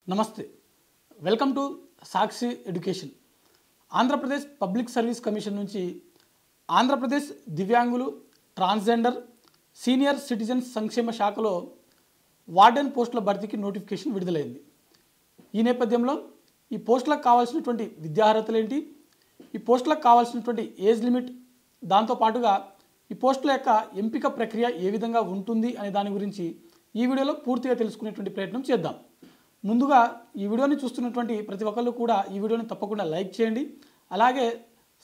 నమస్తే welcome to Sakshi education Andhra Pradesh public service commission నుంచి ఆంధ్రప్రదేశ్ దివ్యాంగులు ట్రాన్స్జెండర్ సీనియర్ సిటిజన్స్ సంక్షేమ శాఖలో వార్డెన్ పోస్టుల భర్తీకి నోటిఫికేషన్ విడుదలైంది। ఈ నేపథ్యంలో ఈ పోస్టులకు కావాల్సినటువంటి విద్యార్హతలు ఏంటి, ఈ పోస్టులకు కావాల్సినటువంటి ఏజ్ లిమిట్, దాంతో పాటుగా ఈ పోస్టుల యొక్క ఎంపిక ప్రక్రియ ఏ విధంగా ఉంటుంది అనే దాని గురించి ఈ వీడియోలో పూర్తిగా తెలుసుకునేటువంటి ప్రయత్నం చేద్దాం। ముందుగా ఈ వీడియోని చూస్తున్నటువంటి ప్రతి ఒక్కళ్ళు కూడా ఈ వీడియోని తప్పకుండా లైక్ చేయండి। అలాగే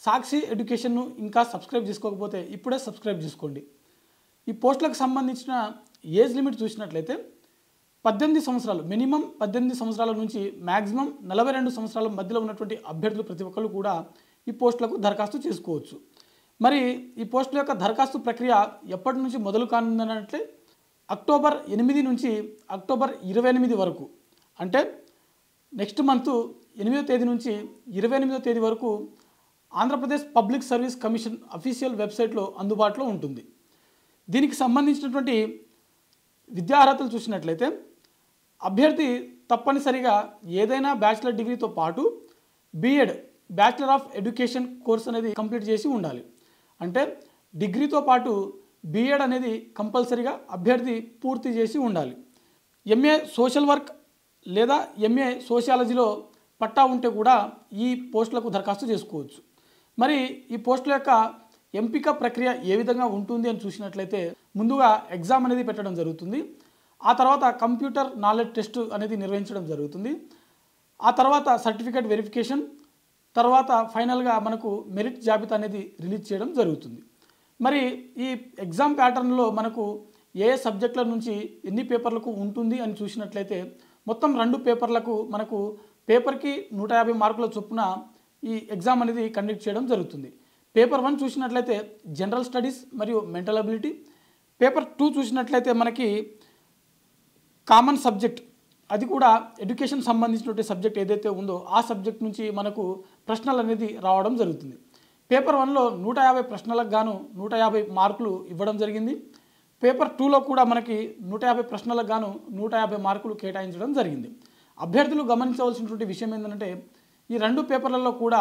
సాక్షి ఎడ్యుకేషన్ను ఇంకా సబ్స్క్రైబ్ చేసుకోకపోతే ఇప్పుడే సబ్స్క్రైబ్ చేసుకోండి। ఈ పోస్టులకు సంబంధించిన ఏజ్ లిమిట్ చూసినట్లయితే 18 సంవత్సరాలు, మినిమం 18 సంవత్సరాల నుంచి మ్యాక్సిమం 42 సంవత్సరాల మధ్యలో ఉన్నటువంటి అభ్యర్థులు ప్రతి ఒక్కళ్ళు కూడా ఈ పోస్టులకు దరఖాస్తు చేసుకోవచ్చు। మరి ఈ పోస్టుల యొక్క దరఖాస్తు ప్రక్రియ ఎప్పటి నుంచి మొదలు కానుందనంటే అక్టోబర్ 8 నుంచి అక్టోబర్ 28 వరకు, అంటే నెక్స్ట్ మంత్ 8వ తేదీ నుంచి 28వ తేదీ వరకు Andhra Pradesh public service commission official వెబ్సైట్లో అందుబాటులో ఉంటుంది। దీనికి సంబంధించినటువంటి విద్యార్హతలు చూసినట్లయితే అభ్యర్థి తప్పనిసరిగా ఏదైనా బ్యాచిలర్ డిగ్రీతో పాటు BEd bachelor of education course అనేది కంప్లీట్ చేసి ఉండాలి। అంటే డిగ్రీతో పాటు బీఎడ్ అనేది కంపల్సరీగా అభ్యర్థి పూర్తి చేసి ఉండాలి। ఎంఏ సోషల్ వర్క్ లేదా ఎంఏ సోషియాలజీలో పట్టా ఉంటే కూడా ఈ పోస్టులకు దరఖాస్తు చేసుకోవచ్చు। మరి ఈ పోస్టుల యొక్క ఎంపిక ప్రక్రియ ఏ విధంగా ఉంటుంది అని చూసినట్లయితే ముందుగా ఎగ్జామ్ అనేది పెట్టడం జరుగుతుంది। ఆ తర్వాత కంప్యూటర్ నాలెడ్జ్ టెస్ట్ అనేది నిర్వహించడం జరుగుతుంది। ఆ తర్వాత సర్టిఫికేట్ వెరిఫికేషన్, తర్వాత ఫైనల్గా మనకు మెరిట్ జాబితా అనేది రిలీజ్ చేయడం జరుగుతుంది। మరి ఈ ఎగ్జామ్ ప్యాటర్న్లో మనకు ఏ సబ్జెక్టుల నుంచి ఎన్ని పేపర్లకు ఉంటుంది అని చూసినట్లయితే మొత్తం 2 పేపర్లకు మనకు పేపర్కి 150 మార్కుల చొప్పున ఈ ఎగ్జామ్ అనేది కండక్ట్ చేయడం జరుగుతుంది। పేపర్ 1 చూసినట్లయితే జనరల్ స్టడీస్ మరియు మెంటల్ అబిలిటీ, పేపర్ 2 చూసినట్లయితే మనకి కామన్ సబ్జెక్ట్, అది కూడా ఎడ్యుకేషన్ సంబంధించినటువంటి సబ్జెక్ట్ ఏదైతే ఉందో ఆ సబ్జెక్ట్ నుంచి మనకు ప్రశ్నలు అనేది రావడం జరుగుతుంది। పేపర్ 1లో 150 ప్రశ్నలకు గాను 150 మార్కులు ఇవ్వడం జరిగింది। పేపర్ 2లో కూడా మనకి 150 ప్రశ్నలకు గాను 150 మార్కులు కేటాయించడం జరిగింది। అభ్యర్థులు గమనించవలసినటువంటి విషయం ఏంటంటే ఈ 2 పేపర్లలో కూడా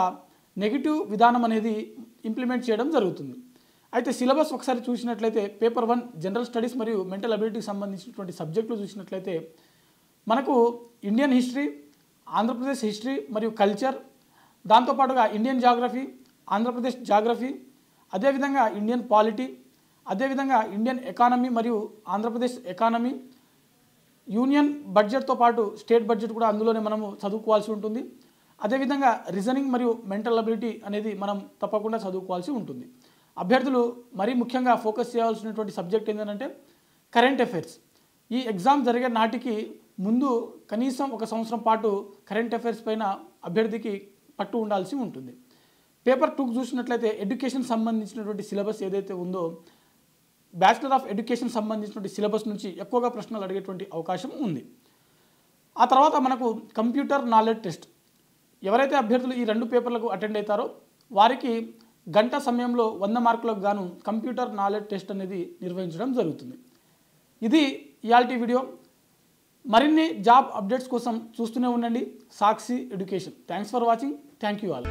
నెగిటివ్ విధానం అనేది ఇంప్లిమెంట్ చేయడం జరుగుతుంది। అయితే సిలబస్ ఒకసారి చూసినట్లయితే పేపర్ 1 జనరల్ స్టడీస్ మరియు మెంటల్ అబిలిటీకి సంబంధించినటువంటి సబ్జెక్టులు చూసినట్లయితే మనకు ఇండియన్ హిస్టరీ, ఆంధ్రప్రదేశ్ హిస్టరీ మరియు కల్చర్, దాంతోపాటుగా ఇండియన్ జాగ్రఫీ, ఆంధ్రప్రదేశ్ జాగ్రఫీ, అదేవిధంగా ఇండియన్ పాలిటీ, అదేవిధంగా ఇండియన్ ఎకానమీ మరియు ఆంధ్రప్రదేశ్ ఎకానమీ, యూనియన్ బడ్జెట్తో పాటు స్టేట్ బడ్జెట్ కూడా అందులోనే మనము చదువుకోవాల్సి ఉంటుంది। అదేవిధంగా రీజనింగ్ మరియు మెంటల్ అబిలిటీ అనేది మనం తప్పకుండా చదువుకోవాల్సి ఉంటుంది। అభ్యర్థులు మరీ ముఖ్యంగా ఫోకస్ చేయాల్సినటువంటి సబ్జెక్ట్ ఏంటంటే కరెంట్ అఫైర్స్। ఈ ఎగ్జామ్ జరిగే నాటికి ముందు కనీసం 1 సంవత్సరం పాటు కరెంట్ అఫైర్స్ పైన అభ్యర్థికి పట్టు ఉండాల్సి ఉంటుంది। పేపర్ 2 చూసినట్లయితే ఎడ్యుకేషన్ సంబంధించినటువంటి సిలబస్ ఏదైతే ఉందో బ్యాచిలర్ ఆఫ్ ఎడ్యుకేషన్ సంబంధించినటువంటి సిలబస్ నుంచి ఎక్కువగా ప్రశ్నలు అడిగేటువంటి అవకాశం ఉంది। ఆ తర్వాత మనకు కంప్యూటర్ నాలెడ్జ్ టెస్ట్, ఎవరైతే అభ్యర్థులు ఈ 2 పేపర్లకు అటెండ్ అవుతారో వారికి గంట సమయంలో 100 మార్కులకు గాను కంప్యూటర్ నాలెడ్జ్ టెస్ట్ అనేది నిర్వహించడం జరుగుతుంది। ఇది ఇయాల్టి వీడియో। మరిన్ని జాబ్ అప్డేట్స్ కోసం చూస్తూనే ఉండండి Sakshi education. Thanks for watching, thank you all.